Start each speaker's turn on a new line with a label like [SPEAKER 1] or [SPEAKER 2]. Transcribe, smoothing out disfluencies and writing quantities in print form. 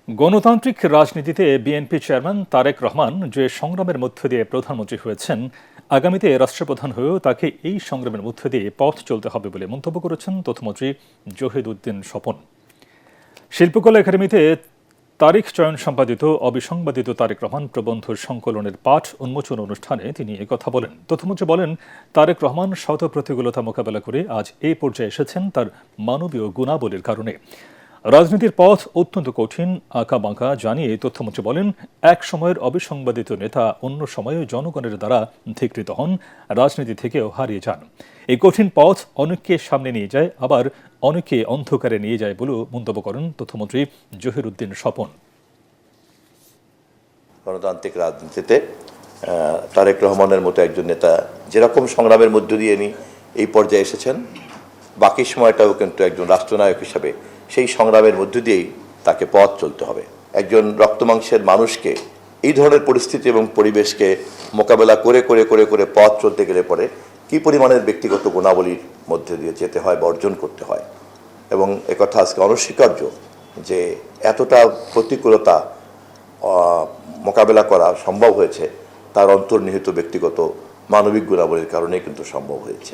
[SPEAKER 1] গণতান্ত্রিক রাজনীতিতে BNP chairman Tarique Rahman যে সংগ্রামের মধ্য দিয়ে প্রধানমন্ত্রী হয়েছেন, আগামীতে রাষ্ট্রপ্রধান হয়েও তাকে এই সংগ্রামের মধ্য দিয়ে পথ চলতে হবে বলে মন্তব্য করেছেন তথ্যমন্ত্রী জহির উদ্দিন স্বপন। শিল্পকলা একাডেমিতে তারিখ চয়ন সম্পাদিত অবিসংবাদিত তারেক রহমান প্রবন্ধ সংকলনের পাঠ উন্মোচন অনুষ্ঠানে তিনি একথা বলেন। তথ্যমন্ত্রী বলেন, তারেক রহমান শত প্রতিকূলতা মোকাবেলা করে আজ এই পর্যায়ে এসেছেন তার মানবীয় গুণাবলীর কারণে। রাজনীতির পথ অত্যন্ত কঠিন, আঁকাবাঁকা জানিয়ে তথ্যমন্ত্রী বলেন, এক সময়ের অবিসংবাদিত নেতা অন্য সময়ে জনগণের দ্বারা ধিকৃত হন, রাজনীতি থেকেও হারিয়ে যান। এই কঠিন পথ অনেককে সামনে নিয়ে যায়, আবার অনেকে অন্ধকারে নিয়ে যায় বলেও মন্তব্য করেন তথ্যমন্ত্রী জহির উদ্দিন স্বপন।
[SPEAKER 2] গণতান্ত্রিক রাজনীতিতে তারেক রহমানের মতো একজন নেতা যেরকম সংগ্রামের মধ্য দিয়ে এই পর্যায়ে এসেছেন, বাকি সময়টাও কিন্তু একজন রাষ্ট্রনায়ক হিসাবে সেই সংগ্রামের মধ্য দিয়েই তাকে পথ চলতে হবে। একজন রক্তমাংসের মানুষকে এই ধরনের পরিস্থিতি এবং পরিবেশকে মোকাবেলা করে করে করে করে পথ চলতে গেলে পরে কী পরিমাণের ব্যক্তিগত গুণাবলীর মধ্যে দিয়ে যেতে হয় বা অর্জন করতে হয়, এবং একথা আজকে অনস্বীকার্য যে এতটা প্রতিকূলতা মোকাবেলা করা সম্ভব হয়েছে তার অন্তর্নিহিত ব্যক্তিগত মানবিক গুণাবলীর কারণেই কিন্তু সম্ভব হয়েছে।